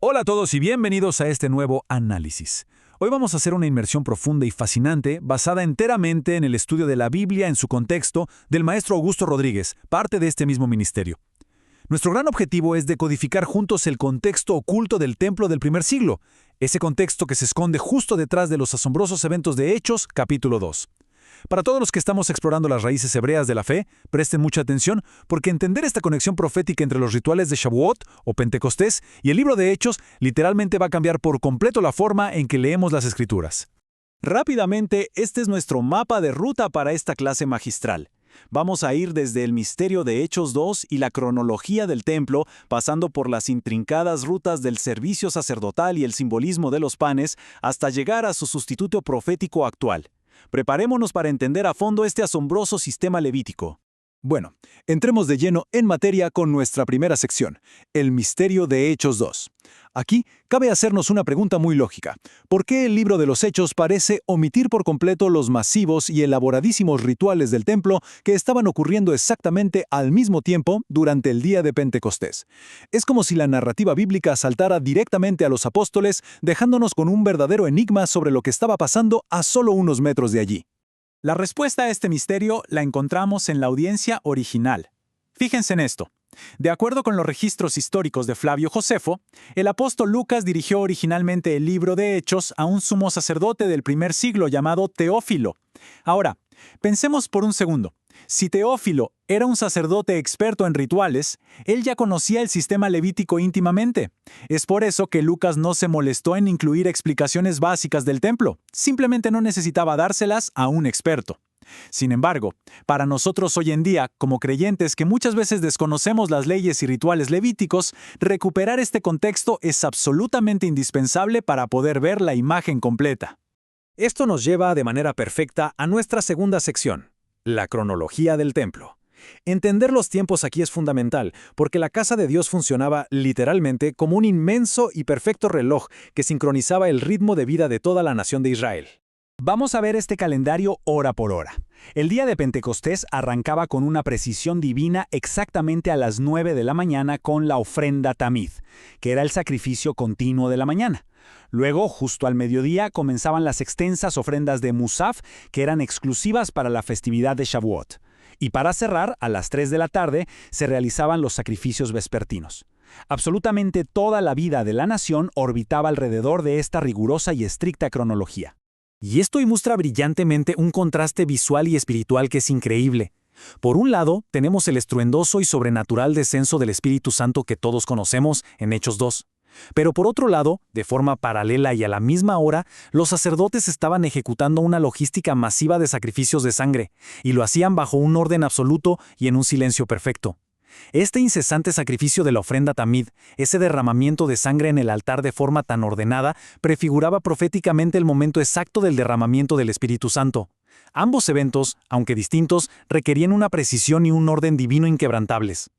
Hola a todos y bienvenidos a este nuevo análisis. Hoy vamos a hacer una inmersión profunda y fascinante basada enteramente en el estudio de la Biblia en su contexto del maestro Augusto Rodríguez, parte de este mismo ministerio. Nuestro gran objetivo es decodificar juntos el contexto oculto del templo del primer siglo, ese contexto que se esconde justo detrás de los asombrosos eventos de Hechos, capítulo 2. Para todos los que estamos explorando las raíces hebreas de la fe, presten mucha atención porque entender esta conexión profética entre los rituales de Shavuot o Pentecostés y el libro de Hechos literalmente va a cambiar por completo la forma en que leemos las Escrituras. Rápidamente, este es nuestro mapa de ruta para esta clase magistral. Vamos a ir desde el misterio de Hechos 2 y la cronología del templo, pasando por las intrincadas rutas del servicio sacerdotal y el simbolismo de los panes, hasta llegar a su sustituto profético actual. Preparémonos para entender a fondo este asombroso sistema levítico. Bueno, entremos de lleno en materia con nuestra primera sección, el misterio de Hechos 2. Aquí cabe hacernos una pregunta muy lógica. ¿Por qué el libro de los Hechos parece omitir por completo los masivos y elaboradísimos rituales del templo que estaban ocurriendo exactamente al mismo tiempo durante el día de Pentecostés? Es como si la narrativa bíblica saltara directamente a los apóstoles, dejándonos con un verdadero enigma sobre lo que estaba pasando a solo unos metros de allí. La respuesta a este misterio la encontramos en la audiencia original. Fíjense en esto. De acuerdo con los registros históricos de Flavio Josefo, el apóstol Lucas dirigió originalmente el libro de Hechos a un sumo sacerdote del primer siglo llamado Teófilo. Ahora, pensemos por un segundo. Si Teófilo era un sacerdote experto en rituales, él ya conocía el sistema levítico íntimamente. Es por eso que Lucas no se molestó en incluir explicaciones básicas del templo. Simplemente no necesitaba dárselas a un experto. Sin embargo, para nosotros hoy en día, como creyentes que muchas veces desconocemos las leyes y rituales levíticos, recuperar este contexto es absolutamente indispensable para poder ver la imagen completa. Esto nos lleva de manera perfecta a nuestra segunda sección, la cronología del templo. Entender los tiempos aquí es fundamental, porque la casa de Dios funcionaba literalmente como un inmenso y perfecto reloj que sincronizaba el ritmo de vida de toda la nación de Israel. Vamos a ver este calendario hora por hora. El día de Pentecostés arrancaba con una precisión divina exactamente a las 9 de la mañana con la ofrenda tamid, que era el sacrificio continuo de la mañana. Luego, justo al mediodía, comenzaban las extensas ofrendas de Musaf, que eran exclusivas para la festividad de Shavuot. Y para cerrar, a las 3 de la tarde, se realizaban los sacrificios vespertinos. Absolutamente toda la vida de la nación orbitaba alrededor de esta rigurosa y estricta cronología. Y esto ilustra brillantemente un contraste visual y espiritual que es increíble. Por un lado, tenemos el estruendoso y sobrenatural descenso del Espíritu Santo que todos conocemos en Hechos 2. Pero por otro lado, de forma paralela y a la misma hora, los sacerdotes estaban ejecutando una logística masiva de sacrificios de sangre, y lo hacían bajo un orden absoluto y en un silencio perfecto. Este incesante sacrificio de la ofrenda tamid, ese derramamiento de sangre en el altar de forma tan ordenada, prefiguraba proféticamente el momento exacto del derramamiento del Espíritu Santo. Ambos eventos, aunque distintos, requerían una precisión y un orden divino inquebrantables.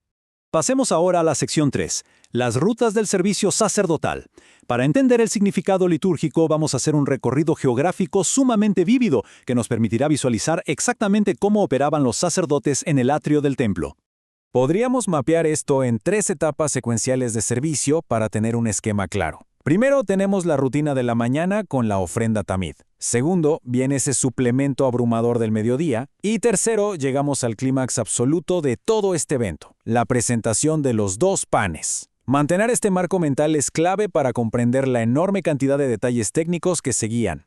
Pasemos ahora a la sección 3, las rutas del servicio sacerdotal. Para entender el significado litúrgico vamos a hacer un recorrido geográfico sumamente vívido que nos permitirá visualizar exactamente cómo operaban los sacerdotes en el atrio del templo. Podríamos mapear esto en 3 etapas secuenciales de servicio para tener un esquema claro. Primero tenemos la rutina de la mañana con la ofrenda tamid. Segundo, viene ese suplemento abrumador del mediodía. Y tercero, llegamos al clímax absoluto de todo este evento, la presentación de los 2 panes. Mantener este marco mental es clave para comprender la enorme cantidad de detalles técnicos que seguían.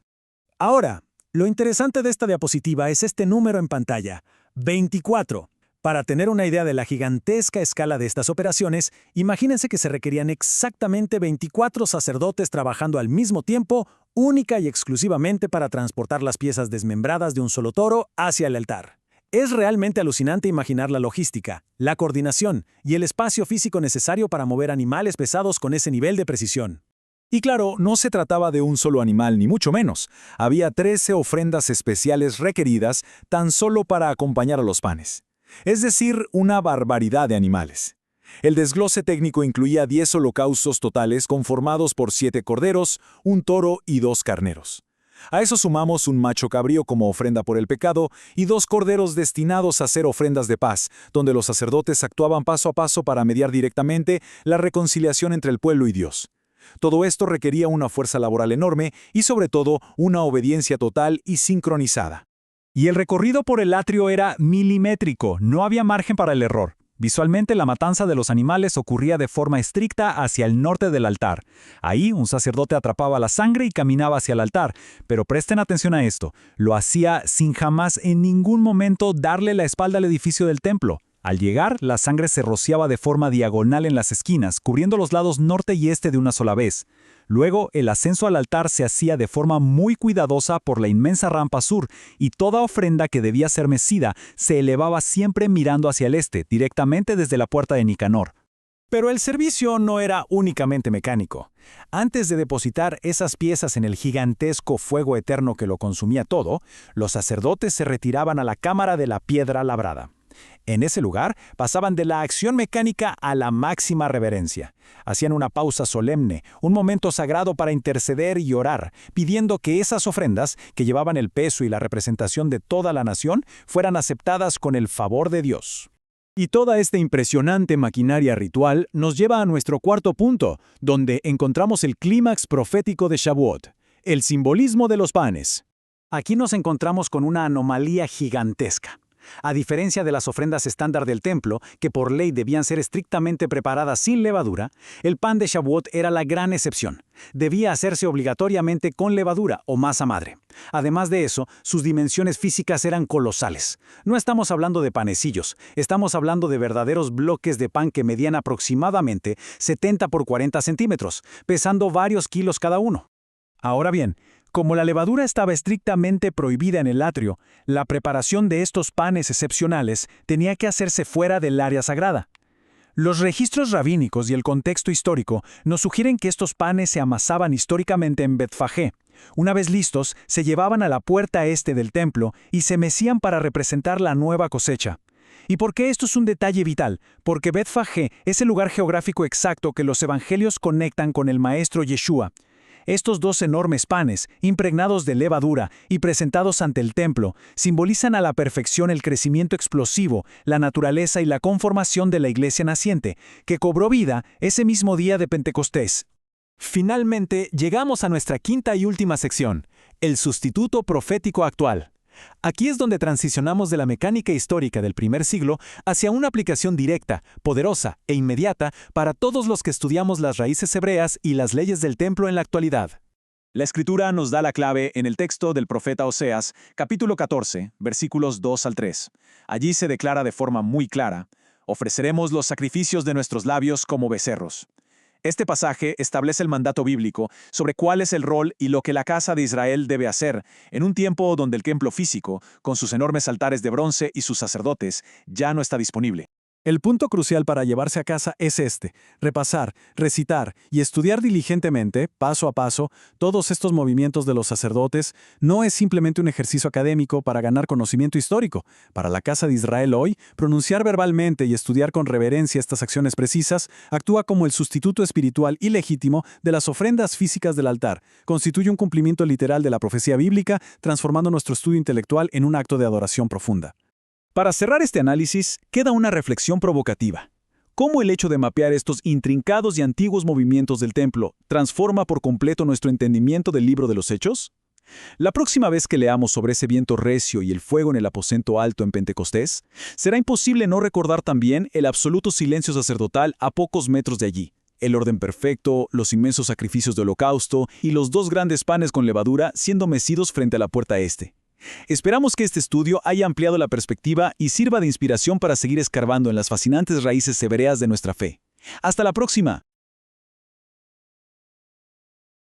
Ahora, lo interesante de esta diapositiva es este número en pantalla, 24. Para tener una idea de la gigantesca escala de estas operaciones, imagínense que se requerían exactamente 24 sacerdotes trabajando al mismo tiempo, única y exclusivamente para transportar las piezas desmembradas de un solo toro hacia el altar. Es realmente alucinante imaginar la logística, la coordinación y el espacio físico necesario para mover animales pesados con ese nivel de precisión. Y claro, no se trataba de un solo animal ni mucho menos. Había 13 ofrendas especiales requeridas tan solo para acompañar a los panes. Es decir, una barbaridad de animales. El desglose técnico incluía 10 holocaustos totales conformados por 7 corderos, un toro y 2 carneros. A eso sumamos un macho cabrío como ofrenda por el pecado y 2 corderos destinados a ser ofrendas de paz, donde los sacerdotes actuaban paso a paso para mediar directamente la reconciliación entre el pueblo y Dios. Todo esto requería una fuerza laboral enorme y, sobre todo, una obediencia total y sincronizada. Y el recorrido por el atrio era milimétrico, no había margen para el error. Visualmente, la matanza de los animales ocurría de forma estricta hacia el norte del altar. Ahí, un sacerdote atrapaba la sangre y caminaba hacia el altar. Pero presten atención a esto, lo hacía sin jamás en ningún momento darle la espalda al edificio del templo. Al llegar, la sangre se rociaba de forma diagonal en las esquinas, cubriendo los lados norte y este de una sola vez. Luego, el ascenso al altar se hacía de forma muy cuidadosa por la inmensa rampa sur, y toda ofrenda que debía ser mecida se elevaba siempre mirando hacia el este, directamente desde la puerta de Nicanor. Pero el servicio no era únicamente mecánico. Antes de depositar esas piezas en el gigantesco fuego eterno que lo consumía todo, los sacerdotes se retiraban a la cámara de la piedra labrada. En ese lugar pasaban de la acción mecánica a la máxima reverencia. Hacían una pausa solemne, un momento sagrado para interceder y orar, pidiendo que esas ofrendas, que llevaban el peso y la representación de toda la nación, fueran aceptadas con el favor de Dios. Y toda esta impresionante maquinaria ritual nos lleva a nuestro cuarto punto, donde encontramos el clímax profético de Shavuot, el simbolismo de los panes. Aquí nos encontramos con una anomalía gigantesca. A diferencia de las ofrendas estándar del templo, que por ley debían ser estrictamente preparadas sin levadura, el pan de Shavuot era la gran excepción. Debía hacerse obligatoriamente con levadura o masa madre. Además de eso, sus dimensiones físicas eran colosales. No estamos hablando de panecillos, estamos hablando de verdaderos bloques de pan que medían aproximadamente 70 por 40 centímetros, pesando varios kilos cada uno. Ahora bien, como la levadura estaba estrictamente prohibida en el atrio, la preparación de estos panes excepcionales tenía que hacerse fuera del área sagrada. Los registros rabínicos y el contexto histórico nos sugieren que estos panes se amasaban históricamente en Betfagé. Una vez listos, se llevaban a la puerta este del templo y se mecían para representar la nueva cosecha. ¿Y por qué esto es un detalle vital? Porque Betfagé es el lugar geográfico exacto que los evangelios conectan con el maestro Yeshua. Estos dos enormes panes, impregnados de levadura y presentados ante el templo, simbolizan a la perfección el crecimiento explosivo, la naturaleza y la conformación de la iglesia naciente, que cobró vida ese mismo día de Pentecostés. Finalmente, llegamos a nuestra quinta y última sección, el sustituto profético actual. Aquí es donde transicionamos de la mecánica histórica del primer siglo hacia una aplicación directa, poderosa e inmediata para todos los que estudiamos las raíces hebreas y las leyes del templo en la actualidad. La Escritura nos da la clave en el texto del profeta Oseas, capítulo 14, versículos 2 al 3. Allí se declara de forma muy clara: ofreceremos los sacrificios de nuestros labios como becerros. Este pasaje establece el mandato bíblico sobre cuál es el rol y lo que la casa de Israel debe hacer en un tiempo donde el templo físico, con sus enormes altares de bronce y sus sacerdotes, ya no está disponible. El punto crucial para llevarse a casa es este: repasar, recitar y estudiar diligentemente, paso a paso, todos estos movimientos de los sacerdotes. No es simplemente un ejercicio académico para ganar conocimiento histórico. Para la casa de Israel hoy, pronunciar verbalmente y estudiar con reverencia estas acciones precisas actúa como el sustituto espiritual y legítimo de las ofrendas físicas del altar. Constituye un cumplimiento literal de la profecía bíblica, transformando nuestro estudio intelectual en un acto de adoración profunda. Para cerrar este análisis, queda una reflexión provocativa. ¿Cómo el hecho de mapear estos intrincados y antiguos movimientos del templo transforma por completo nuestro entendimiento del libro de los Hechos? La próxima vez que leamos sobre ese viento recio y el fuego en el aposento alto en Pentecostés, será imposible no recordar también el absoluto silencio sacerdotal a pocos metros de allí, el orden perfecto, los inmensos sacrificios de holocausto y los dos grandes panes con levadura siendo mecidos frente a la puerta este. Esperamos que este estudio haya ampliado la perspectiva y sirva de inspiración para seguir escarbando en las fascinantes raíces hebreas de nuestra fe. ¡Hasta la próxima!